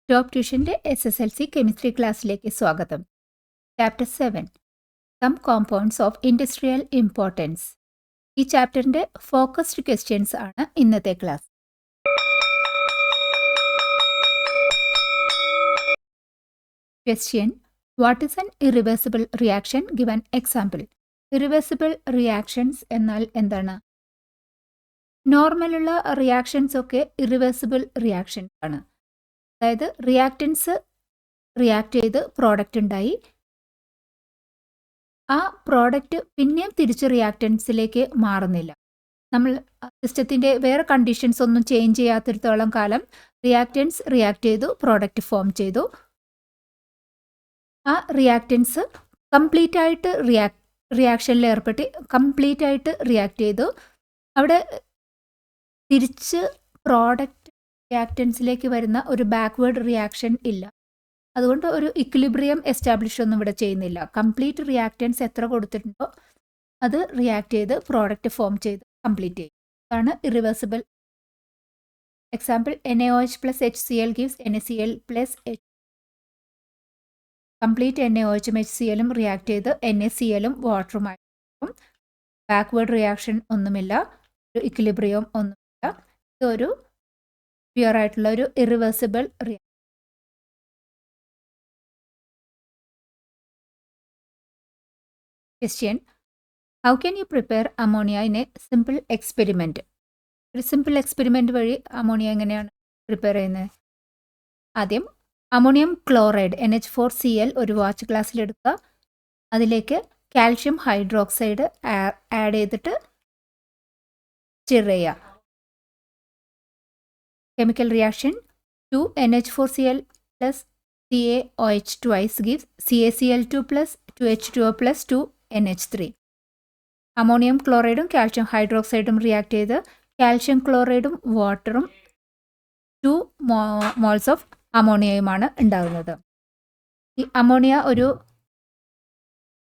Top ട്യൂഷൻ്റെ SSLC chemistry ക്ലാസ്സിലേക്ക് സ്വാഗതം. Chapter 7 some compounds of industrial importance. ഈ ചാപ്റ്ററിൻ്റെ ഫോക്കസ്ഡ് ക്വസ്റ്റ്യൻസ് ആണ് ഇന്നത്തെ class. Question: what is an irreversible reaction? Given example. Irreversible reactions എന്നാൽ എന്താണ്? നോർമലുള്ള റിയാക്ഷൻസ് ഒക്കെ ഇറിവേഴ്സിബിൾ റിയാക്ഷൻസ് ആണ്. അതായത് റിയാക്റ്റൻസ് റിയാക്ട് ചെയ്ത് പ്രോഡക്റ്റ് ഉണ്ടായി, ആ പ്രോഡക്റ്റ് പിന്നെയും തിരിച്ച് റിയാക്റ്റൻസിലേക്ക് മാറുന്നില്ല. നമ്മൾ സിസ്റ്റത്തിൻ്റെ വേറെ കണ്ടീഷൻസ് ഒന്നും ചേഞ്ച് ചെയ്യാത്തിടത്തോളം കാലം റിയാക്റ്റൻസ് റിയാക്ട് ചെയ്തു, പ്രോഡക്റ്റ് ഫോം ചെയ്തു. ആ റിയാക്റ്റൻസ് കംപ്ലീറ്റ് ആയിട്ട് റിയാക്ഷനിൽ ഏർപ്പെട്ട് കംപ്ലീറ്റ് ആയിട്ട് റിയാക്ട് ചെയ്തു. അവിടെ തിരിച്ച് പ്രോഡക്റ്റ് റിയാക്റ്റൻസിലേക്ക് വരുന്ന ഒരു ബാക്ക്വേർഡ് റിയാക്ഷൻ ഇല്ല. അതുകൊണ്ട് ഒരു ഇക്വിലിബ്രിയം എസ്റ്റാബ്ലിഷ് ഒന്നും ഇവിടെ ചെയ്യുന്നില്ല. കംപ്ലീറ്റ് റിയാക്റ്റൻസ് എത്ര കൊടുത്തിട്ടുണ്ടോ അത് റിയാക്ട് ചെയ്ത് പ്രോഡക്റ്റ് ഫോം ചെയ്ത് കംപ്ലീറ്റ് ചെയ്യും. അതാണ് irreversible. Example: NaOH plus HCl gives NaCl plus H. Complete NaOH ഉം HCl ഉം റിയാക്ട് ചെയ്ത് NaCl ഉം വാട്ടറുമായിട്ടും ബാക്ക്വേർഡ് റിയാക്ഷൻ ഒന്നുമില്ല, ഒരു ഇക്വിലിബ്രിയം ഒന്നുമില്ല. ഇതൊരു പ്യുവർ ആയിട്ടുള്ള ഒരു irreversible reaction. Question: how can you prepare ammonia in A simple experiment? ഒരു സിമ്പിൾ എക്സ്പെരിമെൻറ്റ് വഴി അമോണിയ എങ്ങനെയാണ് പ്രിപ്പയർ ചെയ്യുന്നത്? ആദ്യം അമോണിയം ക്ലോറൈഡ് NH4Cl ഒരു വാച്ച് ഗ്ലാസ്സിലെടുക്കുക. അതിലേക്ക് കാൽഷ്യം ഹൈഡ്രോക്സൈഡ് ആഡ് ചെയ്തിട്ട് സ്റ്റിർ ചെയ്യുക. Chemical reaction 2NH4Cl plus CaOH twice gives CaCl2 plus 2H2O plus 2NH3. Ammonium ക്ലോറൈഡും കാൽഷ്യം ഹൈഡ്രോക്സൈഡും റിയാക്ട് ചെയ്ത് കാൽഷ്യം ക്ലോറൈഡും വാട്ടറും 2 മോൾസ് ഓഫ് അമോണിയയുമാണ് ഉണ്ടാകുന്നത്. ഈ അമോണിയ ഒരു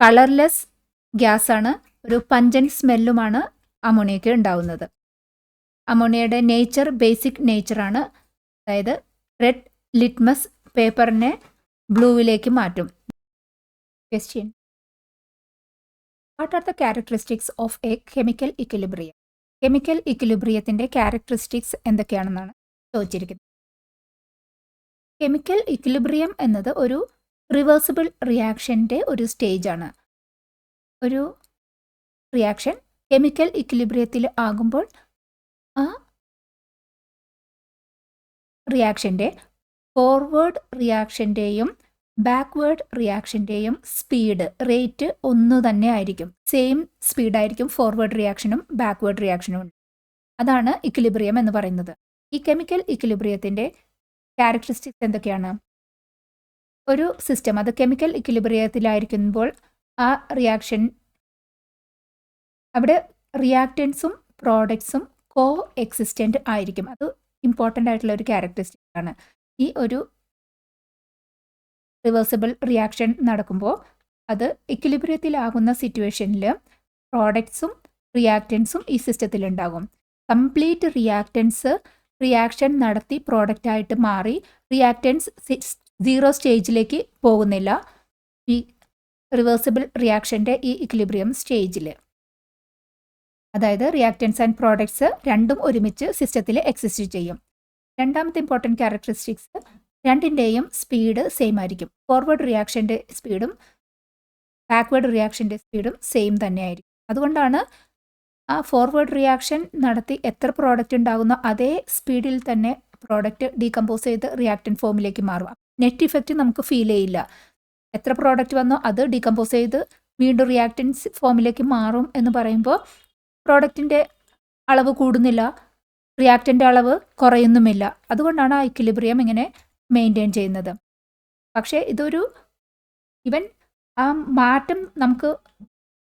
കളർലെസ് ഗ്യാസാണ്, ഒരു പഞ്ചൻ സ്മെല്ലുമാണ് അമോണിയയ്ക്ക് ഉണ്ടാകുന്നത്. അമോണിയയുടെ നേച്ചർ ബേസിക് നേച്ചറാണ്, അതായത് റെഡ് ലിറ്റ്മസ് പേപ്പറിനെ ബ്ലൂവിലേക്ക് മാറ്റും. Question: what are the characteristics of a chemical equilibrium? Chemical ഇക്വിലിബ്രിയത്തിൻ്റെ ക്യാരക്ടറിസ്റ്റിക്സ് എന്തൊക്കെയാണെന്നാണ് ചോദിച്ചിരിക്കുന്നത്. കെമിക്കൽ ഇക്വിലിബ്രിയം എന്നത് ഒരു റിവേഴ്സിബിൾ റിയാക്ഷൻ്റെ ഒരു സ്റ്റേജാണ്. ഒരു റിയാക്ഷൻ കെമിക്കൽ ഇക്വിലിബ്രിയത്തിൽ ആകുമ്പോൾ ആ റിയാക്ഷൻ്റെ ഫോർവേഡ് റിയാക്ഷൻ്റെയും ബാക്ക്വേർഡ് റിയാക്ഷൻ്റെയും സ്പീഡ് റേറ്റ് ഒന്നു തന്നെ ആയിരിക്കും. സെയിം സ്പീഡായിരിക്കും ഫോർവേഡ് റിയാക്ഷനും ബാക്ക്വേർഡ് റിയാക്ഷനും. അതാണ് ഇക്വിലിബ്രിയം എന്ന് പറയുന്നത്. ഈ കെമിക്കൽ ഇക്വിലിബ്രിയത്തിൻ്റെ ക്യാരക്ടറിസ്റ്റിക്സ് എന്തൊക്കെയാണ്? ഒരു സിസ്റ്റം അത് കെമിക്കൽ ഇക്വിലിബ്രിയത്തിലായിരിക്കുമ്പോൾ ആ റിയാക്ഷൻ അവിടെ റിയാക്റ്റൻസും പ്രോഡക്ട്സും കോ എക്സിസ്റ്റൻ്റ് ആയിരിക്കും. അത് ഇമ്പോർട്ടൻ്റ് ആയിട്ടുള്ള ഒരു ക്യാരക്ടറിസ്റ്റിക്സ് ആണ്. ഈ ഒരു റിവേഴ്സിബിൾ റിയാക്ഷൻ നടക്കുമ്പോൾ അത് ഇക്വിലിബ്രിയത്തിലാകുന്ന സിറ്റുവേഷനിൽ പ്രോഡക്ട്സും റിയാക്റ്റൻസും ഈ സിസ്റ്റത്തിലുണ്ടാകും. കംപ്ലീറ്റ് റിയാക്റ്റൻസ് റിയാക്ഷൻ നടത്തി പ്രോഡക്റ്റായിട്ട് മാറി റിയാക്റ്റൻസ് 0 സ്റ്റേജിലേക്ക് പോകുന്നില്ല ഈ റിവേഴ്സിബിൾ റിയാക്ഷൻ്റെ ഈ ഇക്വിലിബ്രിയം സ്റ്റേജിൽ. അതായത് റിയാക്റ്റൻസ് ആൻഡ് പ്രോഡക്ട്സ് രണ്ടും ഒരുമിച്ച് സിസ്റ്റത്തിൽ എക്സിസ്റ്റ് ചെയ്യും. രണ്ടാമത്തെ ഇമ്പോർട്ടൻറ്റ് ക്യാരക്ടറിസ്റ്റിക്സ് രണ്ടിൻ്റെയും സ്പീഡ് സെയിം ആയിരിക്കും. ഫോർവേഡ് റിയാക്ഷൻ്റെ സ്പീഡും ബാക്ക്വേർഡ് റിയാക്ഷൻ്റെ സ്പീഡും സെയിം തന്നെയായിരിക്കും. അതുകൊണ്ടാണ് ആ ഫോർവേഡ് റിയാക്ഷൻ നടത്തി എത്ര പ്രോഡക്റ്റ് ഉണ്ടാകുന്നോ അതേ സ്പീഡിൽ തന്നെ പ്രോഡക്റ്റ് ഡീകമ്പോസ് ചെയ്ത് റിയാക്റ്റൻ ഫോമിലേക്ക് മാറും. നെറ്റ് ഇഫക്റ്റ് നമുക്ക് ഫീൽ ചെയ്യില്ല. എത്ര പ്രോഡക്റ്റ് വന്നോ അത് ഡീകമ്പോസ് ചെയ്ത് വീണ്ടും റിയാക്റ്റൻസ് ഫോമിലേക്ക് മാറും എന്ന് പറയുമ്പോൾ പ്രോഡക്റ്റിൻ്റെ അളവ് കൂടുന്നില്ല, റിയാക്റ്റൻ്റെ അളവ് കുറയുന്നുമില്ല. അതുകൊണ്ടാണ് ആ ഇക്വിലിബ്രിയം ഇങ്ങനെ മെയിൻറ്റെയിൻ ചെയ്യുന്നത്. പക്ഷേ ഇതൊരു ഇവൻ ആ മാറ്റം നമുക്ക്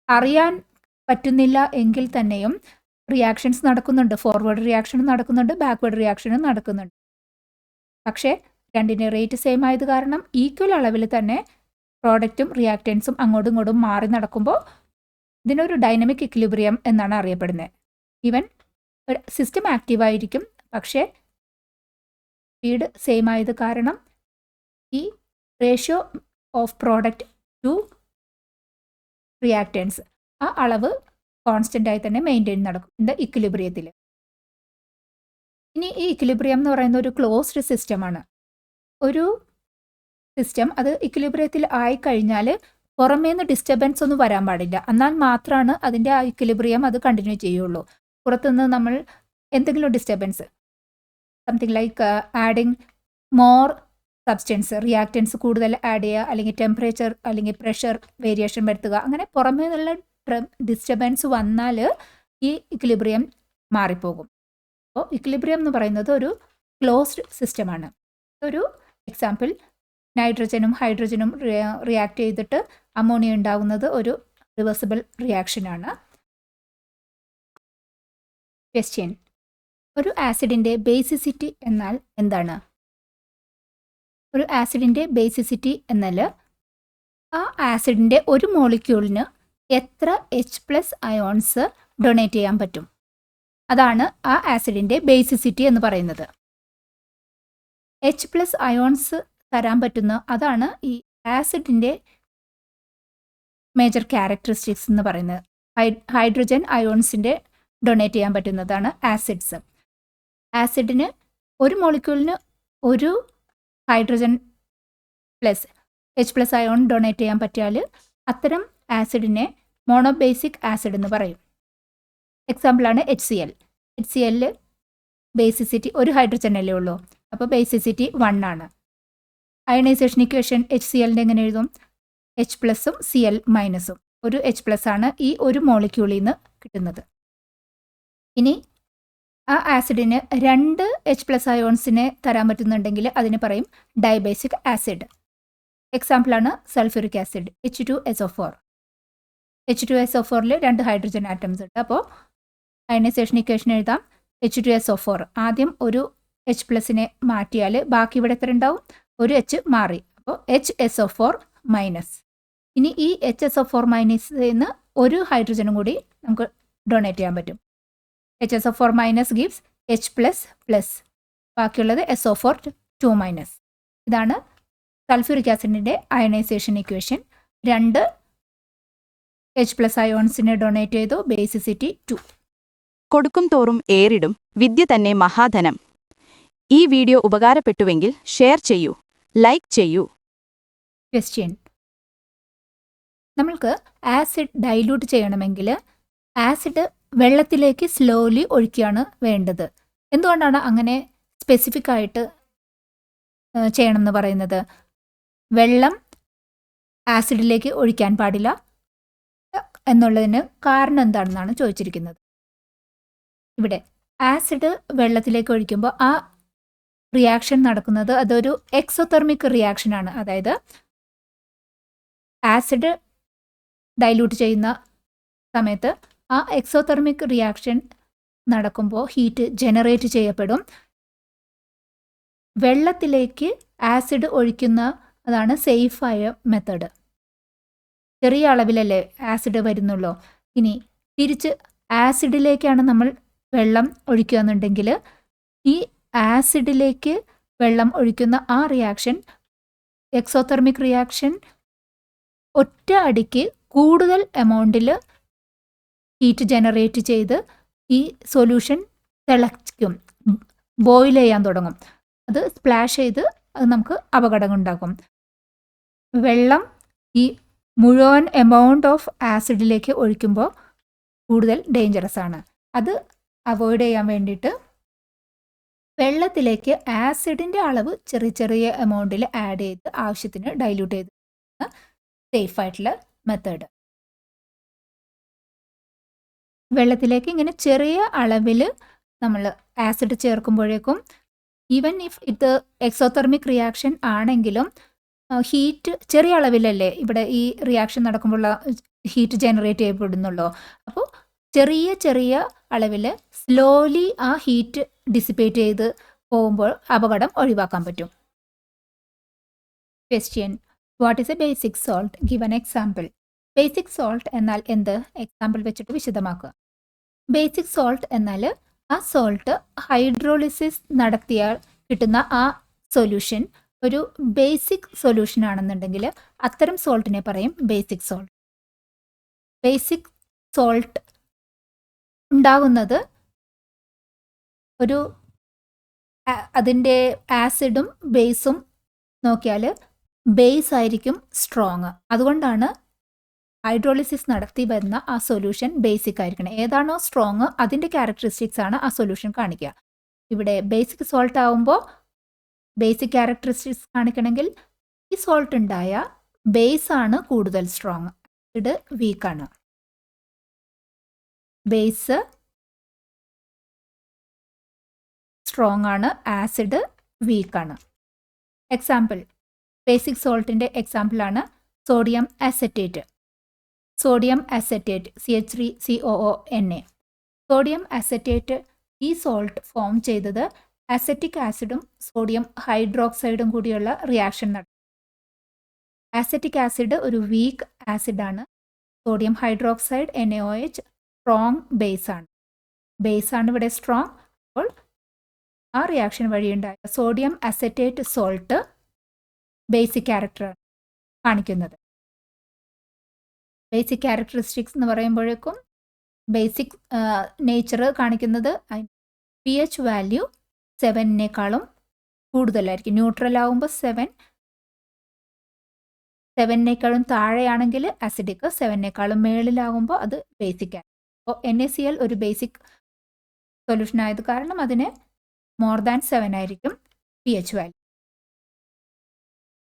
അറിയാൻ പറ്റുന്നില്ല എങ്കിൽ തന്നെയും റിയാക്ഷൻസ് നടക്കുന്നുണ്ട്. ഫോർവേഡ് റിയാക്ഷനും നടക്കുന്നുണ്ട്, ബാക്ക്വേർഡ് റിയാക്ഷനും നടക്കുന്നുണ്ട്. പക്ഷേ രണ്ടിൻ്റെ റേറ്റ് സെയിം ആയത് കാരണം ഈക്വൽ അളവിൽ തന്നെ പ്രോഡക്റ്റും റിയാക്റ്റൻസും അങ്ങോട്ടും ഇങ്ങോട്ടും മാറി നടക്കുമ്പോൾ ഇതിനൊരു ഡൈനമിക് ഇക്വിലിബ്രിയം എന്നാണ് അറിയപ്പെടുന്നത്. ഈവൻ സിസ്റ്റം ആക്റ്റീവായിരിക്കും, പക്ഷേ സ്പീഡ് സെയിം ആയത് കാരണം ഈ ratio of product to reactants ആ അളവ് കോൺസ്റ്റൻ്റ് ആയി തന്നെ മെയിൻറ്റെയിൻ നടക്കും ഇൻ ദ ഇക്വിലിബ്രിയത്തിൽ. ഇനി ഈ ഇക്വിലിബ്രിയം എന്ന് പറയുന്ന ഒരു ക്ലോസ്ഡ് സിസ്റ്റമാണ്. ഒരു സിസ്റ്റം അത് ഇക്വിലിബ്രിയത്തിൽ ആയിക്കഴിഞ്ഞാൽ പുറമേന്ന് ഡിസ്റ്റർബൻസ് ഒന്നും വരാൻ പാടില്ല. എന്നാൽ മാത്രമാണ് അതിൻ്റെ ആ ഇക്വിലിബ്രിയം അത് കണ്ടിന്യൂ ചെയ്യുള്ളൂ. പുറത്തുനിന്ന് നമ്മൾ എന്തെങ്കിലും disturbance, something like adding more substance, reactance കൂടുതൽ ആഡ് ചെയ്യുക, അല്ലെങ്കിൽ ടെമ്പറേച്ചർ അല്ലെങ്കിൽ പ്രഷർ വേരിയേഷൻ വരുത്തുക, അങ്ങനെ പുറമേ നിന്നുള്ള ഡിസ്റ്റർബൻസ് വന്നാൽ ഈ ഇക്വിലിബ്രിയം മാറിപ്പോകും. അപ്പോൾ ഇക്വിലിബ്രിയം എന്ന് പറയുന്നത് ഒരു ക്ലോസ്ഡ് സിസ്റ്റമാണ്. ഒരു എക്സാമ്പിൾ, നൈട്രജനും ഹൈഡ്രജനും റിയാക്ട് ചെയ്തിട്ട് അമോണിയ ഉണ്ടാകുന്നത് ഒരു റിവേഴ്സിബിൾ റിയാക്ഷനാണ്. ക്വസ്റ്റ്യൻ: ഒരു ആസിഡിൻ്റെ ബേസിസിറ്റി എന്നാൽ എന്താണ്? ഒരു ആസിഡിൻ്റെ ബേസിസിറ്റി എന്നാൽ ആ ആസിഡിൻ്റെ ഒരു മോളിക്യൂളിന് എത്ര H+ അയോൺസ് ഡൊണേറ്റ് ചെയ്യാൻ പറ്റും, അതാണ് ആ ആസിഡിൻ്റെ ബേസിസിറ്റി എന്ന് പറയുന്നത്. H+ അയോൺസ് തരാൻ പറ്റുന്ന അതാണ് ഈ ആസിഡിൻ്റെ മേജർ ക്യാരക്ടറിസ്റ്റിക്സ് എന്ന് പറയുന്നത്. ഹൈഡ്രജൻ അയോൺസിൻ്റെ ഡൊണേറ്റ് ചെയ്യാൻ പറ്റുന്നതാണ് ആസിഡ്സ്. ആസിഡിന് ഒരു മോളിക്യൂളിന് ഒരു hydrogen plus H+ ion donate ചെയ്യാൻ പറ്റിയാൽ അത്തരം ആസിഡിനെ മോണോബേസിക് ആസിഡ് എന്ന് പറയും. എക്സാമ്പിളാണ് HCl. HCl ബേസിസിറ്റി ഒരു ഹൈഡ്രജൻ അല്ലേ ഉള്ളൂ, അപ്പോൾ ബേസിസിറ്റി 1 ആണ്. അയണൈസേഷൻ ഇക്വേഷൻ HClൻ്റെ എങ്ങനെ എഴുതും? H+ഉം Cl- ഒരു H+ ആണ് ഈ ഒരു മോളിക്യൂളിൽ നിന്ന് കിട്ടുന്നത്. ഇനി ആ ആസിഡിന് 2 H+ അയോൺസിനെ തരാൻ പറ്റുന്നുണ്ടെങ്കിൽ അതിന് പറയും ഡൈബേസിക് ആസിഡ്. എക്സാമ്പിളാണ് sulphuric acid H2SO4. H2SO4ൽ 2 hydrogen atoms ഉണ്ട്. അപ്പോൾ അയണൈസേഷൻ ഇക്വേഷൻ എഴുതാം H2SO4. ആദ്യം ഒരു H+നെ മാറ്റിയാൽ ബാക്കി ഇവിടെ എത്ര ഉണ്ടാവും? ഒരു H മാറി, അപ്പോൾ HSO4-. ഇനി ഈ HSO4- നിന്ന് ഒരു ഹൈഡ്രജനും കൂടി നമുക്ക് ഡൊണേറ്റ് ചെയ്യാൻ പറ്റും. HSO4- ഗീവ്സ് H++, ബാക്കിയുള്ളത് SO4-2-. ഇതാണ് സൾഫ്യൂരിക് ആസിഡിൻ്റെ അയണൈസേഷൻ ഇക്വേഷൻ. 2 H+ അയോൺസിനെ ഡൊണേറ്റ് ചെയ്തു, ബേസിസിറ്റി 2. കൊടുക്കും തോറും ഏറിടും, വിദ്യ തന്നെ മഹാധനം. ഈ വീഡിയോ ഉപകാരപ്പെട്ടുവെങ്കിൽ ഷെയർ ചെയ്യൂ, ലൈക്ക് ചെയ്യൂ. ക്വസ്റ്റ്യൻ: നമ്മൾക്ക് ആസിഡ് ഡൈല്യൂട്ട് ചെയ്യണമെങ്കിൽ ആസിഡ് വെള്ളത്തിലേക്ക് സ്ലോലി ഒഴിക്കുകയാണ് വേണ്ടത്. എന്തുകൊണ്ടാണ് അങ്ങനെ സ്പെസിഫിക് ആയിട്ട് ചെയ്യണമെന്ന് പറയുന്നത്? വെള്ളം ആസിഡിലേക്ക് ഒഴിക്കാൻ പാടില്ല എന്നുള്ളതിന് കാരണം എന്താണെന്നാണ് ചോദിച്ചിരിക്കുന്നത്. ഇവിടെ ആസിഡ് വെള്ളത്തിലേക്ക് ഒഴിക്കുമ്പോൾ ആ റിയാക്ഷൻ നടക്കുന്നത് അതൊരു എക്സോതെർമിക് റിയാക്ഷനാണ്. അതായത് ആസിഡ് ഡൈല്യൂട്ട് ചെയ്യുന്ന സമയത്ത് ആ എക്സോതെർമിക് റിയാക്ഷൻ നടക്കുമ്പോൾ ഹീറ്റ് ജനറേറ്റ് ചെയ്യപ്പെടും. വെള്ളത്തിലേക്ക് ആസിഡ് ഒഴിക്കുന്ന അതാണ് സേഫായ മെത്തേഡ്. ചെറിയ അളവിലല്ലേ ആസിഡ് വരുന്നുള്ളൂ. ഇനി തിരിച്ച് ആസിഡിലേക്കാണ് നമ്മൾ വെള്ളം ഒഴിക്കുക എന്നുണ്ടെങ്കിൽ ഈ ആസിഡിലേക്ക് വെള്ളം ഒഴിക്കുന്ന ആ റിയാക്ഷൻ എക്സോതെർമിക് റിയാക്ഷൻ ഒറ്റ അടിക്ക് കൂടുതൽ എമൗണ്ടിൽ ഹീറ്റ് ജനറേറ്റ് ചെയ്ത് ഈ സൊല്യൂഷൻ തിളയ്ക്കും, ബോയിൽ ചെയ്യാൻ തുടങ്ങും. അത് സ്പ്ലാഷ് ചെയ്ത് അത് നമുക്ക് അപകടം ഉണ്ടാക്കും. വെള്ളം ഈ മുഴുവൻ എമൗണ്ട് ഓഫ് ആസിഡിലേക്ക് ഒഴിക്കുമ്പോൾ കൂടുതൽ ഡേഞ്ചറസ് ആണ്. അത് അവോയ്ഡ് ചെയ്യാൻ വേണ്ടിയിട്ട് വെള്ളത്തിലേക്ക് ആസിഡിൻ്റെ അളവ് ചെറിയ ചെറിയ എമൗണ്ടിൽ ആഡ് ചെയ്ത് ആവശ്യത്തിന് ഡൈല്യൂട്ട് ചെയ്ത് സേഫായിട്ടുള്ള മെത്തേഡ്. വെള്ളത്തിലേക്ക് ഇങ്ങനെ ചെറിയ അളവിൽ നമ്മൾ ആസിഡ് ചേർക്കുമ്പോഴേക്കും ഈവൻ ഇഫ് ഇത് എക്സോതെർമിക് റിയാക്ഷൻ ആണെങ്കിലും ഹീറ്റ് ചെറിയ അളവിലല്ലേ ഇവിടെ ഈ റിയാക്ഷൻ നടക്കുമ്പോൾ ഹീറ്റ് ജനറേറ്റ് ചെയ്യപ്പെടുന്നുള്ളൂ. അപ്പോൾ ചെറിയ ചെറിയ അളവിൽ സ്ലോലി ആ ഹീറ്റ് ഡിസിപ്പേറ്റ് ചെയ്ത് പോകുമ്പോൾ അപകടം ഒഴിവാക്കാൻ പറ്റും. Question: what is A basic salt? Give an example. Basic salt എന്നാൽ എന്ത്? എക്സാമ്പിൾ വെച്ചിട്ട് വിശദമാക്കുക. ബേസിക് സോൾട്ട് എന്നാൽ ആ സോൾട്ട് ഹൈഡ്രോളിസിസ് നടത്തിയാൽ കിട്ടുന്ന ആ സൊല്യൂഷൻ ഒരു ബേസിക് സൊല്യൂഷൻ ആണെന്നുണ്ടെങ്കിൽ അത്തരം സോൾട്ടിനെ പറയും ബേസിക് സോൾട്ട്. ബേസിക് സോൾട്ട് ഉണ്ടാകുന്നത് ഒരു അതിൻ്റെ ആസിഡും ബേസും നോക്കിയാൽ ബേസ് ആയിരിക്കും സ്ട്രോങ്. അതുകൊണ്ടാണ് ഹൈഡ്രോളിസിസ് നടത്തി വരുന്ന ആ സൊല്യൂഷൻ ബേസിക് ആയിരിക്കണം. ഏതാണോ സ്ട്രോങ് അതിൻ്റെ ക്യാരക്ടറിസ്റ്റിക്സ് ആണ് ആ സൊല്യൂഷൻ കാണിക്കുക. ഇവിടെ ബേസിക് സോൾട്ട് ആവുമ്പോൾ ബേസിക് ക്യാരക്ടറിസ്റ്റിക്സ് കാണിക്കണമെങ്കിൽ ഈ സോൾട്ട് ഉണ്ടായ ബേസ് ആണ് കൂടുതൽ സ്ട്രോങ്, ആസിഡ് വീക്കാണ്. ബേസ് സ്ട്രോങ് ആണ്, ആസിഡ് വീക്കാണ്. എക്സാമ്പിൾ, ബേസിക് സോൾട്ടിൻ്റെ എക്സാമ്പിളാണ് sodium acetate. Sodium acetate CH3COONA. Sodium acetate ഈ സോൾട്ട് ഫോം ചെയ്തത് അസറ്റിക് ആസിഡും സോഡിയം ഹൈഡ്രോക്സൈഡും കൂടിയുള്ള റിയാക്ഷൻ നടക്കും. അസറ്റിക് ആസിഡ് ഒരു വീക്ക് ആസിഡാണ്. സോഡിയം ഹൈഡ്രോക്സൈഡ് NaOH സ്ട്രോങ് ബേസാണ്. ബേസാണ് ഇവിടെ സ്ട്രോങ്. അപ്പോൾ ആ റിയാക്ഷൻ വഴിയുണ്ടായ sodium acetate salt basic character കാണിക്കുന്നത്. ബേസിക് ക്യാരക്ടറിസ്റ്റിക്സ് എന്ന് പറയുമ്പോഴേക്കും ബേസിക് നേച്ചർ കാണിക്കുന്നത് pH വാല്യൂ 7-നേക്കാളും കൂടുതലായിരിക്കും. ന്യൂട്രൽ ആവുമ്പോൾ 7-നേക്കാളും താഴെയാണെങ്കിൽ അസിഡിക്, 7-നേക്കാളും മേളിലാകുമ്പോൾ അത് ബേസിക് ആണ്. അപ്പോൾ NaCl ഒരു ബേസിക് സൊല്യൂഷൻ ആയത് കാരണം അതിന് മോർ ദാൻ 7 ആയിരിക്കും pH value.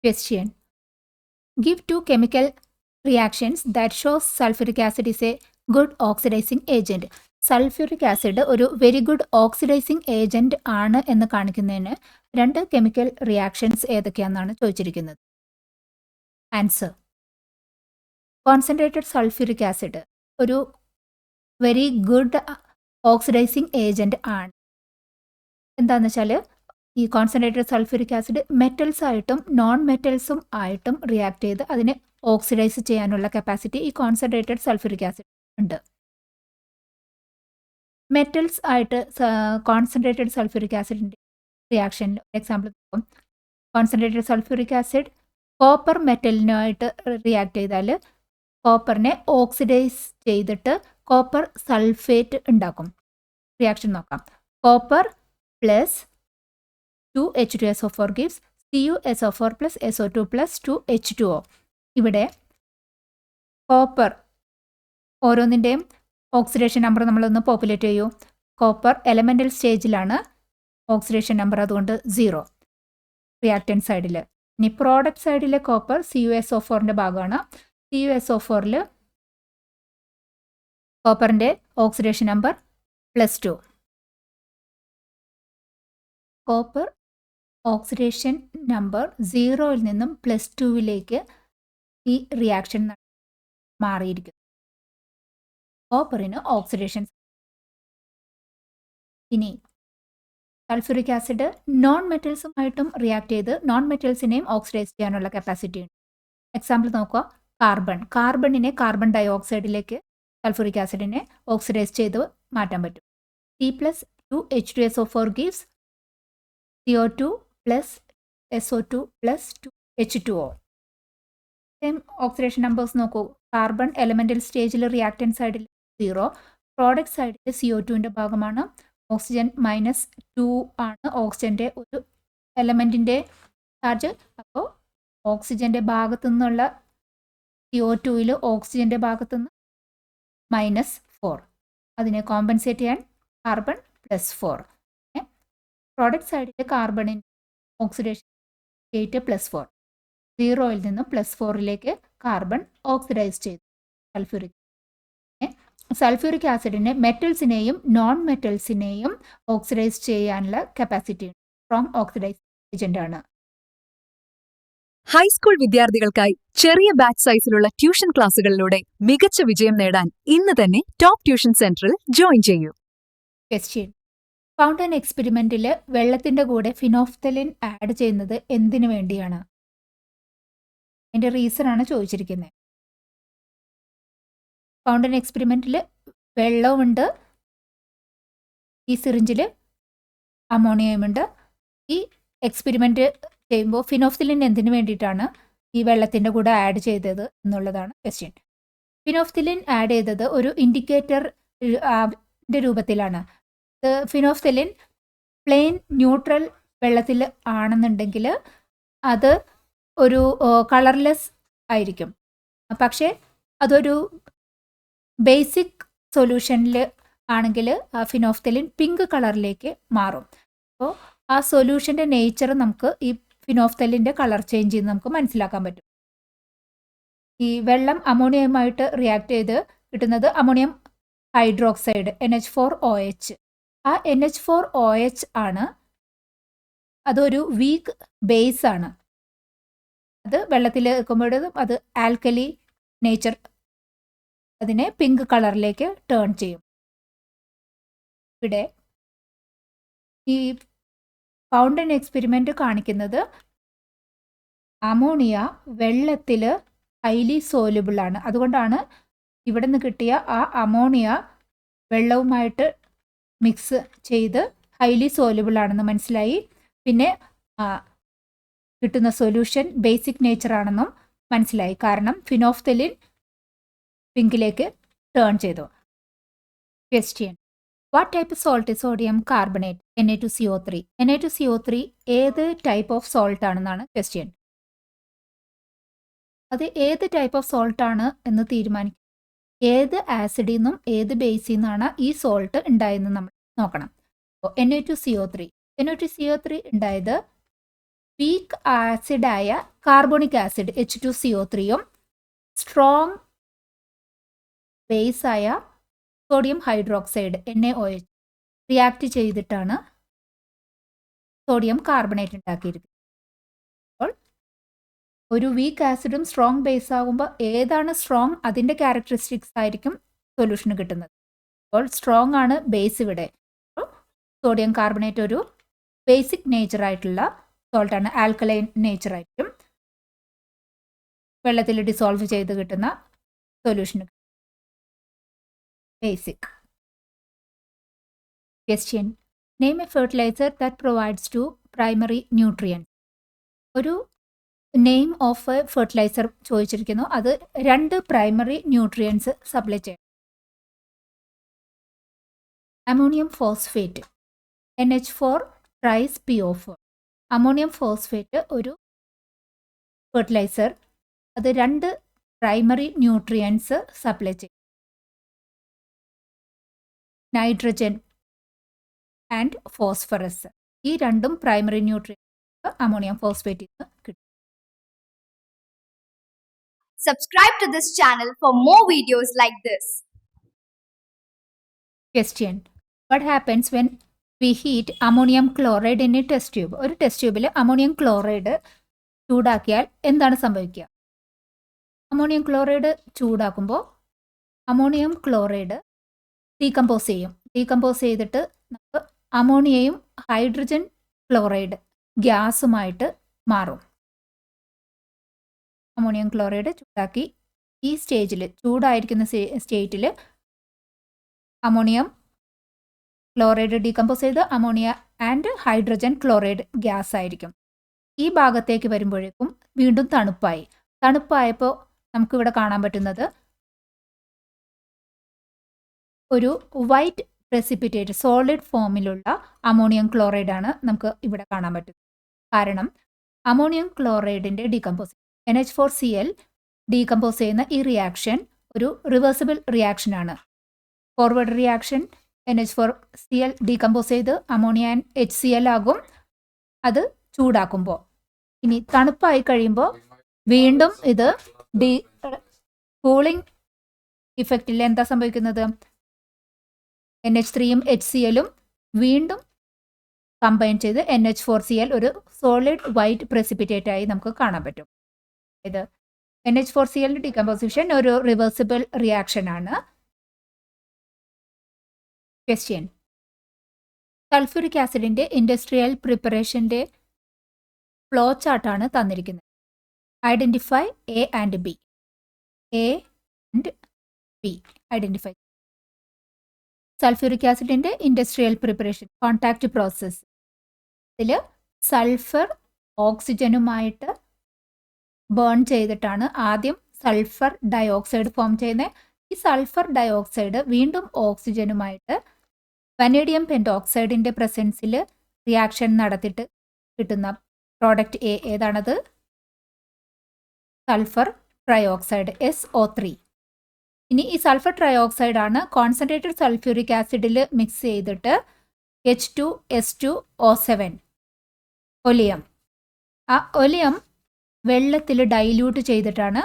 Question, give 2 chemical reactions that shows sulfuric acid is a good oxidizing agent. Sulphuric acid ഒരു വെരി ഗുഡ് ഓക്സിഡൈസിങ് ഏജന്റ് ആണ് എന്ന് കാണിക്കുന്നതിന് 2 കെമിക്കൽ റിയാക്ഷൻസ് ഏതൊക്കെയാണെന്നാണ് ചോദിച്ചിരിക്കുന്നത്. ആൻസർ, കോൺസെൻട്രേറ്റഡ് സൾഫ്യൂരിക് ആസിഡ് ഒരു വെരി ഗുഡ് ഓക്സിഡൈസിങ് ഏജന്റ് ആണ്. എന്താണെന്ന് വെച്ചാൽ ഈ കോൺസെൻട്രേറ്റഡ് സൾഫ്യൂരിക് ആസിഡ് മെറ്റൽസ് ആയിട്ടും നോൺ മെറ്റൽസും ആയിട്ടും റിയാക്ട് ചെയ്ത് അതിനെ ഓക്സിഡൈസ് ചെയ്യാനുള്ള കപ്പാസിറ്റി ഈ കോൺസെൻട്രേറ്റഡ് സൾഫ്യൂരിക് ആസിഡ് ഉണ്ട്. മെറ്റൽസ് ആയിട്ട് കോൺസെൻട്രേറ്റഡ് സൾഫ്യൂരിക് ആസിഡിൻ്റെ റിയാക്ഷനിൽ എക്സാമ്പിൾ നോക്കും. കോൺസെൻട്രേറ്റഡ് സൾഫ്യൂരിക് ആസിഡ് കോപ്പർ മെറ്റലിനുമായിട്ട് റിയാക്ട് ചെയ്താൽ കോപ്പറിനെ ഓക്സിഡൈസ് ചെയ്തിട്ട് കോപ്പർ സൾഫേറ്റ് ഉണ്ടാക്കും. റിയാക്ഷൻ നോക്കാം. Copper plus 2H2SO4 gives CuSO4 plus SO2 plus 2H2O. ഇവിടെ കോപ്പർ ഓരോന്നിൻ്റെയും ഓക്സിഡേഷൻ നമ്പർ നമ്മളൊന്ന് പോപ്പുലേറ്റ് ചെയ്യൂ. കോപ്പർ എലമെൻ്റൽ സ്റ്റേജിലാണ്, ഓക്സിഡേഷൻ നമ്പർ അതുകൊണ്ട് 0 റിയാക്റ്റൻറ്റ് സൈഡിൽ. ഇനി പ്രോഡക്റ്റ് സൈഡിലെ കോപ്പർ CuSO4ൻ്റെ ഭാഗമാണ്. CuSO4ൽ കോപ്പറിൻ്റെ oxidation number +2. Copper oxidation number 0ൽ നിന്നും +2ലേക്ക് ഈ റിയാക്ഷൻ മാറിയിരിക്കും. കോപ്പറിന് ഓക്സിഡേഷൻ. ഇനി സൾഫ്യൂരിക് ആസിഡ് നോൺ മെറ്റൽസുമായിട്ടും റിയാക്ട് ചെയ്ത് നോൺ മെറ്റൽസിനെയും ഓക്സിഡൈസ് ചെയ്യാനുള്ള കപ്പാസിറ്റി ഉണ്ട്. എക്സാമ്പിൾ നോക്കുക. കാർബണിനെ കാർബൺ ഡൈ ഓക്സൈഡിലേക്ക് സൾഫ്യൂരിക് ആസിഡിനെ ഓക്സിഡൈസ് ചെയ്ത് മാറ്റാൻ പറ്റും. C+2H2SO4 gives CO2 plus SO2 plus 2H2O. Same oxidation numbers നോക്കൂ. കാർബൺ എലമെൻ്റൽ സ്റ്റേജിൽ റിയാക്റ്റൻറ്റ് സൈഡിൽ 0, പ്രോഡക്റ്റ് സൈഡിൽ CO2ൻ്റെ ഭാഗമാണ്. ഓക്സിജൻ -2 ആണ് ഓക്സിജൻ്റെ ഒരു എലമെൻറ്റിൻ്റെ ചാർജ്. അപ്പോൾ ഓക്സിജൻ്റെ ഭാഗത്തു നിന്നുള്ള CO2ൽ ഓക്സിജൻ്റെ ഭാഗത്തു നിന്ന് -4. അതിനെ കോമ്പൻസേറ്റ് ചെയ്യാൻ കാർബൺ +4. പ്രോഡക്റ്റ് സൈഡിൽ കാർബണിൻ്റെ ഓക്സിഡേഷൻ സ്റ്റേറ്റ് +4. 0ൽ നിന്നും +4ലേക്ക് കാർബൺ ഓക്സിഡൈസ് ചെയ്തു. സൾഫ്യൂരിക് ആസിഡിന് മെറ്റൽസിനെയും നോൺ മെറ്റൽസിനെയും ഓക്സിഡൈസ് ചെയ്യാനുള്ള കപ്പാസിറ്റി ഉണ്ട്. സ്ട്രോങ് ഓക്സിഡൈസ് ഏജന്റ് ആണ്. ഹൈസ്കൂൾ വിദ്യാർത്ഥികൾക്കായി ചെറിയ ബാച്ച് സൈസിലുള്ള ട്യൂഷൻ ക്ലാസുകളിലൂടെ മികച്ച വിജയം നേടാൻ ഇന്ന് തന്നെ ടോപ്പ് ട്യൂഷൻ സെന്ററിൽ ജോയിൻ ചെയ്യൂ. ക്വസ്റ്റ്യൻ, ഫൗണ്ടൻ എക്സ്പെരിമെന്റിൽ വെള്ളത്തിന്റെ കൂടെ ഫിനോഫ്തലിൻ ആഡ് ചെയ്യുന്നത് എന്തിനു വേണ്ടിയാണ്? അതിന്റെ റീസൺ ആണ് ചോദിച്ചിരിക്കുന്നത്. ഫൗണ്ടൻ എക്സ്പെരിമെന്റിൽ വെള്ളവുമുണ്ട്, ഈ സിറിഞ്ചിൽ അമോണിയയുമുണ്ട്. ഈ എക്സ്പെരിമെന്റ് ചെയ്യുമ്പോൾ ഫിനോഫ്തിലിൻ എന്തിനു വേണ്ടിയിട്ടാണ് ഈ വെള്ളത്തിൻ്റെ കൂടെ ആഡ് ചെയ്തത് എന്നുള്ളതാണ് ക്വസ്റ്റ്യൻ. ഫിനോഫ്തിലിൻ ആഡ് ചെയ്തത് ഒരു ഇൻഡിക്കേറ്റർ രൂപത്തിലാണ്. ഫിനോഫ്തിലിൻ പ്ലെയിൻ ന്യൂട്രൽ വെള്ളത്തിൽ ആണെന്നുണ്ടെങ്കിൽ അത് ഒരു കളർലെസ് ആയിരിക്കും. പക്ഷേ അതൊരു ബേസിക് സൊല്യൂഷനിൽ ആണെങ്കിൽ ഫിനോഫ്തിലിൻ പിങ്ക് കളറിലേക്ക് മാറും. അപ്പോൾ ആ സൊല്യൂഷൻ്റെ നേച്ചർ നമുക്ക് ഈ ഫിനോഫ്തലിൻ്റെ കളർ ചേഞ്ച് ചെയ്ത് നമുക്ക് മനസ്സിലാക്കാൻ പറ്റും. ഈ വെള്ളം അമോണിയയുമായിട്ട് റിയാക്ട് ചെയ്ത് കിട്ടുന്നത് അമോണിയം ഹൈഡ്രോക്സൈഡ് NH4OH. ആ NH4OH ആണ്, അതൊരു വീക്ക് ബേസ് ആണ്. അത് വെള്ളത്തിൽ വെക്കുമ്പോഴും അത് ആൽക്കലി നേച്ചർ അതിനെ പിങ്ക് കളറിലേക്ക് ടേൺ ചെയ്യും. ഇവിടെ ഈ ഫൗണ്ടൻ എക്സ്പെരിമെൻ്റ് കാണിക്കുന്നത് അമോണിയ വെള്ളത്തിൽ ഹൈലി സോലുബിൾ ആണ്. അതുകൊണ്ടാണ് ഇവിടെ നിന്ന് കിട്ടിയ ആ അമോണിയ വെള്ളവുമായിട്ട് മിക്സ് ചെയ്ത് ഹൈലി സോലുബിൾ ആണെന്ന് മനസ്സിലായി. പിന്നെ കിട്ടുന്ന സൊല്യൂഷൻ ബേസിക് നേച്ചർ ആണെന്നും മനസ്സിലായി. കാരണം ഫിനോഫ്തലിൻ പിങ്കിലേക്ക് ടേൺ ചെയ്തു. Question: what type salt is sodium carbonate Na2CO3? Na2CO3 ഏത് ടൈപ്പ് ഓഫ് സോൾട്ട് ആണെന്നാണ് ക്വസ്റ്റ്യൻ. അത് ഏത് ടൈപ്പ് ഓഫ് സോൾട്ട് ആണ് എന്ന് തീരുമാനിക്കും. ഏത് ആസിഡിൽ നിന്നും ഏത് ബേസിൽ നിന്നാണ് ഈ സോൾട്ട് ഉണ്ടായതെന്ന് നമ്മൾ നോക്കണം. അപ്പോൾ Na2CO3 ഉണ്ടായത് വീക്ക് ആസിഡായ കാർബോണിക് ആസിഡ് H2CO3യും സ്ട്രോങ് ബേസായ സോഡിയം ഹൈഡ്രോക്സൈഡ് NaOH റിയാക്ട് ചെയ്തിട്ടാണ് സോഡിയം കാർബണേറ്റ് ഉണ്ടാക്കിയിരിക്കുന്നത്. അപ്പോൾ ഒരു വീക്ക് ആസിഡും സ്ട്രോങ് ബേസ് ആകുമ്പോൾ ഏതാണ് സ്ട്രോങ് അതിൻ്റെ ക്യാരക്ടറിസ്റ്റിക്സ് ആയിരിക്കും സൊല്യൂഷന് കിട്ടുന്നത്. അപ്പോൾ സ്ട്രോങ് ആണ് ബേസ് ഇവിടെ. സോഡിയം കാർബണേറ്റ് ഒരു ബേസിക് നേച്ചർ ആയിട്ടുള്ള സോൾട്ടാണ്, ആൽക്കലൈൻ നേച്ചർ ആയിരിക്കും. വെള്ളത്തിൽ ഡിസോൾവ് ചെയ്ത് കിട്ടുന്ന സൊല്യൂഷന് basic. Question: name a fertiliser that provides two primary nutrients. ഒരു നെയിം ഓഫ് എ ഫെർട്ടിലൈസർ ചോദിച്ചിരിക്കുന്നു. അത് 2 പ്രൈമറി ന്യൂട്രിയൻസ് സപ്ലൈ ചെയ്യും. Ammonium phosphate NH4 thrice PO4. Ammonium phosphate ഒരു ഫെർട്ടിലൈസർ, അത് 2 പ്രൈമറി ന്യൂട്രിയൻസ് സപ്ലൈ ചെയ്യും. Nitrogen and phosphorus. ഈ 2 primary nutrients ammonium ഫോസ്ഫേറ്റിൽ നിന്ന് കിട്ടും. Subscribe to this channel for more videos like this. Question: what happens when we heat ammonium chloride in a test tube? ഒരു test ട്യൂബിൽ ammonium chloride ചൂടാക്കിയാൽ എന്താണ് സംഭവിക്കുക? Ammonium chloride ചൂടാക്കുമ്പോൾ ammonium chloride decompose ചെയ്യും. Decompose ചെയ്തിട്ട് നമുക്ക് അമോണിയയും ഹൈഡ്രജൻ ക്ലോറൈഡ് ഗ്യാസുമായിട്ട് മാറും. അമോണിയം ക്ലോറൈഡ് ചൂടാക്കി ഈ സ്റ്റേജിൽ, ചൂടായിരിക്കുന്ന സ്റ്റേറ്റിൽ അമോണിയം ക്ലോറൈഡ് ഡീകമ്പോസ് ചെയ്ത് ammonia and hydrogen chloride gas ആയിരിക്കും. ഈ ഭാഗത്തേക്ക് വരുമ്പോഴേക്കും വീണ്ടും തണുപ്പായി. തണുപ്പായപ്പോൾ നമുക്കിവിടെ കാണാൻ പറ്റുന്നത് ഒരു വൈറ്റ് പ്രസിപ്പിറ്റേറ്റ് സോളിഡ് ഫോമിലുള്ള അമോണിയം ക്ലോറൈഡ് ആണ് നമുക്ക് ഇവിടെ കാണാൻ പറ്റുന്നത്. കാരണം അമോണിയം ക്ലോറൈഡിൻ്റെ ഡീകമ്പോസ് NH4Cl ഡീകമ്പോസ് ചെയ്യുന്ന ഈ റിയാക്ഷൻ ഒരു റിവേഴ്സിബിൾ റിയാക്ഷനാണ്. ഫോർവേഡ് റിയാക്ഷൻ NH4Cl ഡീകമ്പോസ് ചെയ്ത് അമോണിയ ആൻഡ് HCl ആകും അത് ചൂടാക്കുമ്പോൾ. ഇനി തണുപ്പായി കഴിയുമ്പോൾ വീണ്ടും ഇത് കൂളിംഗ് ഇഫക്റ്റിൽ എന്താ സംഭവിക്കുന്നത്? NH3യും HClഉം വീണ്ടും കമ്പൈൻ ചെയ്ത് NH4Cl ഒരു സോളിഡ് വൈറ്റ് പ്രസിപ്പിറ്റേറ്റ് ആയി നമുക്ക് കാണാൻ പറ്റും. ഇത് NH4Cl ഡീകമ്പോസിഷൻ ഒരു റിവേഴ്സിബിൾ റിയാക്ഷൻ ആണ്. ക്വസ്റ്റ്യൻ: സൾഫ്യൂരിക് ആസിഡിൻ്റെ ഇൻഡസ്ട്രിയൽ പ്രിപ്പറേഷൻ്റെ ഫ്ലോ ചാർട്ടാണ് തന്നിരിക്കുന്നത്. Identify A and B. A and B identify. Sulphuric ആസിഡിൻ്റെ ഇൻഡസ്ട്രിയൽ പ്രിപ്പറേഷൻ കോൺടാക്റ്റ് പ്രോസസ്സ്. ഇതിൽ സൾഫർ ഓക്സിജനുമായിട്ട് ബേൺ ചെയ്തിട്ടാണ് ആദ്യം സൾഫർ ഡയോക്സൈഡ് ഫോം ചെയ്യുന്നത്. ഈ സൾഫർ ഡയോക്സൈഡ് വീണ്ടും ഓക്സിജനുമായിട്ട് വനേഡിയം പെൻറ്റോക്സൈഡിൻ്റെ പ്രസൻസിൽ റിയാക്ഷൻ നടത്തിയിട്ട് കിട്ടുന്ന പ്രോഡക്റ്റ് ഏതാണത്? Sulphur trioxide SO3. ഇനി ഈ സൾഫർ ട്രയോക്സൈഡാണ് കോൺസെൻട്രേറ്റഡ് സൾഫ്യൂരിക് ആസിഡിൽ മിക്സ് ചെയ്തിട്ട് H2S2O7 ഒലിയം. ആ ഒലിയം വെള്ളത്തിൽ ഡൈല്യൂട്ട് ചെയ്തിട്ടാണ്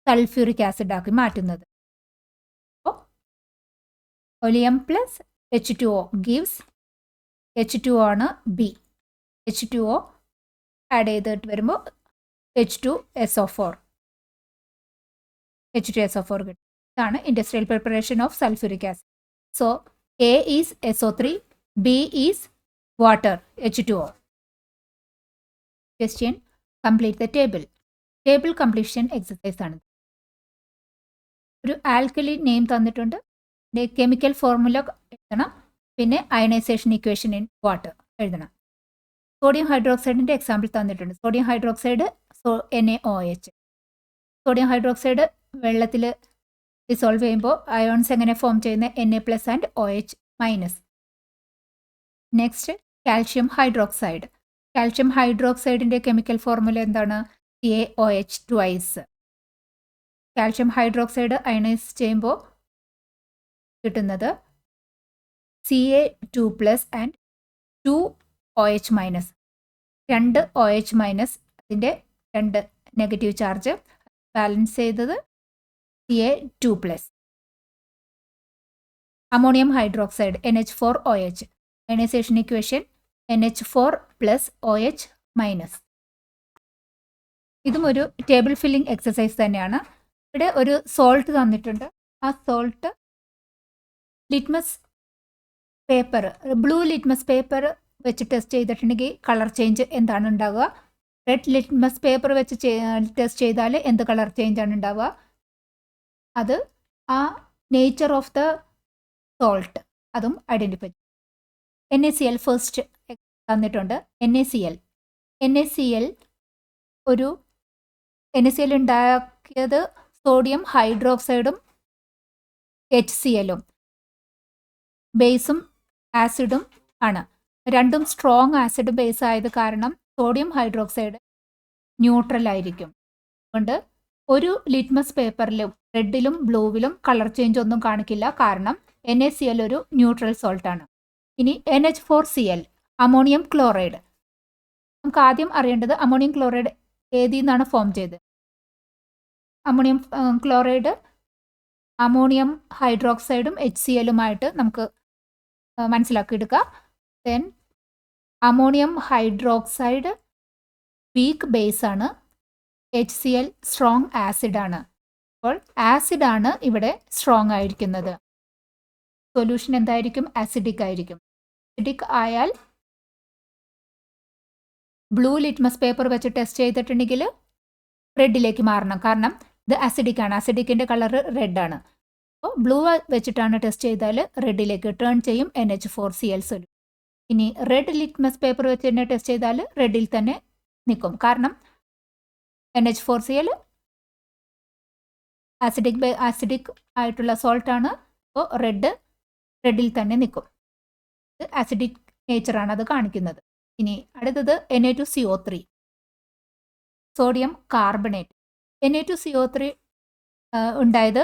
സൾഫ്യൂരിക് ആസിഡ് ആക്കി മാറ്റുന്നത്. അപ്പോൾ oleum plus H2O gives H2O ആണ് B. H2O ആഡ് ചെയ്തിട്ട് വരുമ്പോൾ H2SO4 കിട്ടും. ഇതാണ് industrial preparation of sulphuric acid. So A is SO3, B is water H2O. Question complete the table. Table completion exercise ആണ്. ഒരു ആൽക്കലി നെയിം തന്നിട്ടുണ്ട്, chemical formula എഴുതണം, പിന്നെ അയണൈസേഷൻ ഇക്വേഷൻ ഇൻ വാട്ടർ എഴുതണം. സോഡിയം ഹൈഡ്രോക്സൈഡിൻ്റെ എക്സാമ്പിൾ തന്നിട്ടുണ്ട്. Sodium hydroxide NaOH. Sodium hydroxide വെള്ളത്തിൽ dissolve ചെയ്യുമ്പോൾ അയോൺസ് എങ്ങനെ ഫോം ചെയ്യുന്ന Na+ and OH-. Next calcium hydroxide. Calcium ഹൈഡ്രോക്സൈഡിൻ്റെ കെമിക്കൽ ഫോർമുല എന്താണ്? CaOH twice. Calcium hydroxide ionise ചെയ്യുമ്പോൾ കിട്ടുന്നത് Ca2+ ആൻഡ് 2OH-. 2 OH- അതിൻ്റെ 2 നെഗറ്റീവ് ചാർജ് ബാലൻസ് ചെയ്തത് Ca2+. Ammonium hydroxide NH4OH. Ionisation equation NH4 + OH-. ഇതും ഒരു ടേബിൾ ഫില്ലിംഗ് എക്സസൈസ് തന്നെയാണ്. ഇവിടെ ഒരു സോൾട്ട് തന്നിട്ടുണ്ട്. ആ salt litmus paper, blue litmus paper വെച്ച് ടെസ്റ്റ് ചെയ്തിട്ടുണ്ടെങ്കിൽ കളർ ചേഞ്ച് എന്താണ് ഉണ്ടാവുക? റെഡ് ലിറ്റ്മസ് പേപ്പർ വെച്ച് ടെസ്റ്റ് ചെയ്താൽ എന്ത് കളർ ചേഞ്ച് ആണ് ഉണ്ടാവുക? അത് ആ നേച്ചർ ഓഫ് ദ സോൾട്ട് അതും ഐഡൻറ്റിഫൈ ചെയ്യും. NaCl ഫസ്റ്റ് തന്നിട്ടുണ്ട്. NaCl ഒരു NaCl ഉണ്ടാക്കിയത് സോഡിയം ഹൈഡ്രോക്സൈഡും HCl-ഉം ബേസും ആസിഡും ആണ്. രണ്ടും സ്ട്രോങ് ആസിഡ് ബേസ് ആയത് കാരണം സോഡിയം ഹൈഡ്രോക്സൈഡ് ന്യൂട്രൽ ആയിരിക്കും. അതുകൊണ്ട് ഒരു ലിറ്റ്മസ് പേപ്പറിലും റെഡിലും ബ്ലൂവിലും കളർ ചേഞ്ച് ഒന്നും കാണിക്കില്ല, കാരണം NaCl ഒരു ന്യൂട്രൽ സോൾട്ടാണ്. ഇനി NH4Cl അമോണിയം ക്ലോറൈഡ്. നമുക്ക് ആദ്യം അറിയേണ്ടത് അമോണിയം ക്ലോറൈഡ് ഏതിൽ നിന്നാണ് ഫോം ചെയ്തത്? അമോണിയം ക്ലോറൈഡ് അമോണിയം ഹൈഡ്രോക്സൈഡും HCl-ഉമായിട്ട് നമുക്ക് മനസ്സിലാക്കിയെടുക്കുക. Then ammonium hydroxide weak base ആണ്, HCl സ്ട്രോങ് ആസിഡാണ്. അപ്പോൾ ആസിഡാണ് ഇവിടെ സ്ട്രോങ് ആയിരിക്കുന്നത്. സൊല്യൂഷൻ എന്തായിരിക്കും? ആസിഡിക് ആയിരിക്കും. ആസിഡിക് ആയാൽ ബ്ലൂ ലിറ്റ്മസ് പേപ്പർ വെച്ച് ടെസ്റ്റ് ചെയ്തിട്ടുണ്ടെങ്കിൽ റെഡിലേക്ക് മാറണം, കാരണം ഇത് ആസിഡിക് ആണ്. ആസിഡിക്കിൻ്റെ കളർ റെഡാണ്. അപ്പോൾ ബ്ലൂ വെച്ചിട്ടാണ് ടെസ്റ്റ് ചെയ്താൽ റെഡിലേക്ക് ടേൺ ചെയ്യും NH4Cl സൊല്യൂഷൻ. ഇനി റെഡ് ലിറ്റ്മസ് പേപ്പർ വെച്ച് തന്നെ ടെസ്റ്റ് ചെയ്താൽ റെഡിൽ തന്നെ നിൽക്കും, കാരണം NH4Cl ആസിഡിക് ആയിട്ടുള്ള സോൾട്ടാണ്. അപ്പോൾ റെഡിൽ തന്നെ നിൽക്കും. ഇത് ആസിഡിക് നേച്ചറാണ് അത് കാണിക്കുന്നത്. ഇനി അടുത്തത് Na2CO3, സോഡിയം കാർബണേറ്റ്. Na2CO3 ഉണ്ടായത്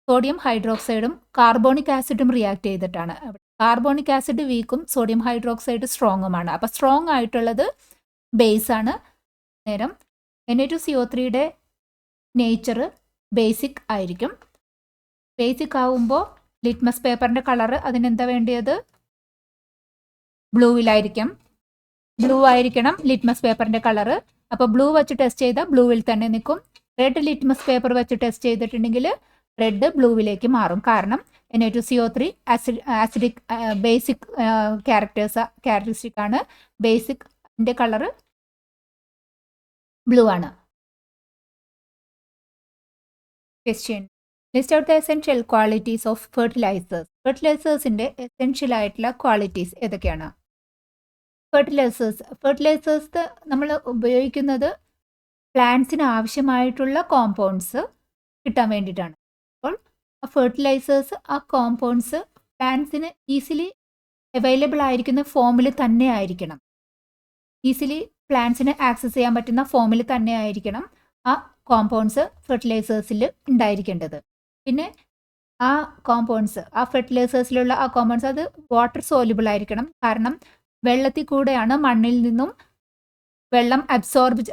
സോഡിയം ഹൈഡ്രോക്സൈഡും കാർബോണിക് ആസിഡും റിയാക്ട് ചെയ്തിട്ടാണ്. കാർബോണിക് ആസിഡ് വീക്കും സോഡിയം ഹൈഡ്രോക്സൈഡ് സ്ട്രോങ്ങുമാണ്. അപ്പോൾ സ്ട്രോങ് ആയിട്ടുള്ളത് ബേസാണ്. നേരം Na2CO3യുടെ നേച്ചർ ബേസിക് ആയിരിക്കും. ബേസിക് ആവുമ്പോൾ ലിറ്റ്മസ് പേപ്പറിൻ്റെ കളറ് അതിനെന്താ വേണ്ടിയത്? ബ്ലൂവിലായിരിക്കും. ബ്ലൂ ആയിരിക്കണം ലിറ്റ്മസ് പേപ്പറിൻ്റെ കളറ്. അപ്പോൾ ബ്ലൂ വെച്ച് ടെസ്റ്റ് ചെയ്താൽ ബ്ലൂവിൽ തന്നെ നിൽക്കും. റെഡ് ലിറ്റ്മസ് പേപ്പർ വെച്ച് ടെസ്റ്റ് ചെയ്തിട്ടുണ്ടെങ്കിൽ റെഡ് ബ്ലൂവിലേക്ക് മാറും, കാരണം Na2CO3 ആസിഡിക് ബേസിക് ക്യാരക്ടറിസ്റ്റിക് ആണ്. ബേസിക്കിൻ്റെ കളറ് ബ്ലൂ ആണ്. Question list out the essential qualities of fertilisers. ഫെർട്ടിലൈസേഴ്സിൻ്റെ എസെൻഷ്യൽ ആയിട്ടുള്ള ക്വാളിറ്റീസ് ഏതൊക്കെയാണ്? ഫെർട്ടിലൈസേഴ്സ് നമ്മൾ ഉപയോഗിക്കുന്നത് പ്ലാന്റ്സിന് ആവശ്യമായിട്ടുള്ള കോമ്പൗണ്ട്സ് കിട്ടാൻ വേണ്ടിയിട്ടാണ്. അപ്പോൾ ആ ഫെർട്ടിലൈസേഴ്സ്, ആ കോമ്പൗണ്ട്സ് പ്ലാന്റ്സിന് ഈസിലി അവൈലബിൾ ആയിരിക്കുന്ന ഫോമിൽ തന്നെ ആയിരിക്കണം. ഈസിലി പ്ലാന്റ്സിന് ആക്സസ് ചെയ്യാൻ പറ്റുന്ന ഫോമിൽ തന്നെ ആയിരിക്കണം ആ കോമ്പൗണ്ട്സ് ഫെർട്ടിലൈസേഴ്സിൽ ഉണ്ടായിരിക്കേണ്ടത്. പിന്നെ ആ കോമ്പൗണ്ട്സ്, ആ ഫെർട്ടിലൈസേഴ്സിലുള്ള ആ കോമ്പൗണ്ട്സ് അത് വാട്ടർ സോല്യുബിൾ ആയിരിക്കണം. കാരണം വെള്ളത്തിൽ കൂടെയാണ് മണ്ണിൽ നിന്നും വെള്ളം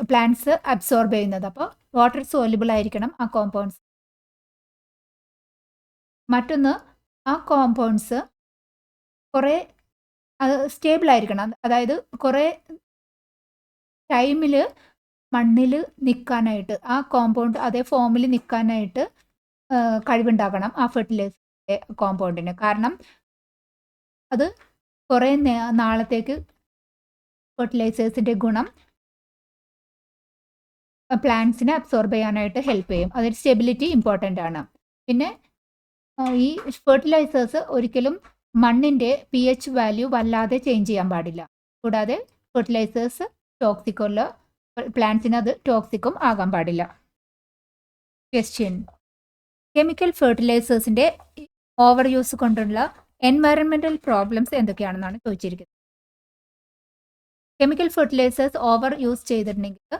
പ്ലാന്റ്സ് അബ്സോർബ് ചെയ്യുന്നത്. അപ്പോൾ വാട്ടർ സോല്യുബിൾ ആയിരിക്കണം ആ കോമ്പൗണ്ട്സ്. മറ്റൊന്ന്, ആ കോമ്പൗണ്ട്സ് കുറേ സ്റ്റേബിൾ ആയിരിക്കണം. അതായത് കുറേ ടൈമിൽ മണ്ണിൽ നിൽക്കാനായിട്ട്, ആ കോമ്പൗണ്ട് അതേ ഫോമിൽ നിൽക്കാനായിട്ട് കഴിവുണ്ടാകണം ആ ഫെർട്ടിലൈസർ കോമ്പൗണ്ടിന്. കാരണം അത് കുറേ നാളത്തേക്ക് ഫെർട്ടിലൈസേഴ്സിൻ്റെ ഗുണം പ്ലാന്റ്സിനെ അബ്സോർബ് ചെയ്യാനായിട്ട് ഹെൽപ്പ് ചെയ്യും. അതിൽ സ്റ്റെബിലിറ്റി ഇമ്പോർട്ടൻ്റ് ആണ്. പിന്നെ ഈ ഫെർട്ടിലൈസേഴ്സ് ഒരിക്കലും മണ്ണിൻ്റെ pH വാല്യൂ വല്ലാതെ ചേഞ്ച് ചെയ്യാൻ പാടില്ല. കൂടാതെ ഫെർട്ടിലൈസേഴ്സ് ടോക്സിക്കുള്ള പ്ലാന്റ്സിന് അത് ടോക്സിക്കും ആകാൻ പാടില്ല. ക്വസ്റ്റ്യൻ: കെമിക്കൽ ഫെർട്ടിലൈസേഴ്സിൻ്റെ ഓവർ യൂസ് കൊണ്ടുള്ള എൻവയറൺമെൻറ്റൽ പ്രോബ്ലംസ് എന്തൊക്കെയാണെന്നാണ് ചോദിച്ചിരിക്കുന്നത്. കെമിക്കൽ ഫെർട്ടിലൈസേഴ്സ് ഓവർ യൂസ് ചെയ്തിട്ടുണ്ടെങ്കിൽ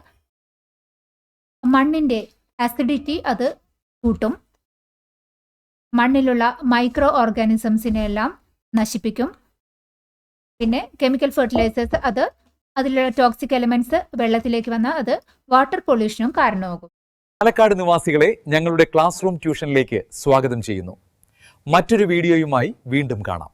മണ്ണിൻ്റെ ആസിഡിറ്റി അത് കൂട്ടും, മണ്ണിലുള്ള മൈക്രോ ഓർഗാനിസംസിനെ എല്ലാം നശിപ്പിക്കും. പിന്നെ കെമിക്കൽ ഫെർട്ടിലൈസേഴ്സ് അതിലുള്ള ടോക്സിക് എലമെന്റ്സ് വെള്ളത്തിലേക്ക് വന്നാൽ അത് വാട്ടർ പൊല്യൂഷനും കാരണമാകും. പാലക്കാട് നിവാസികളെ ഞങ്ങളുടെ ക്ലാസ് റൂം ട്യൂഷനിലേക്ക് സ്വാഗതം ചെയ്യുന്നു. മറ്റൊരു വീഡിയോയുമായി വീണ്ടും കാണാം.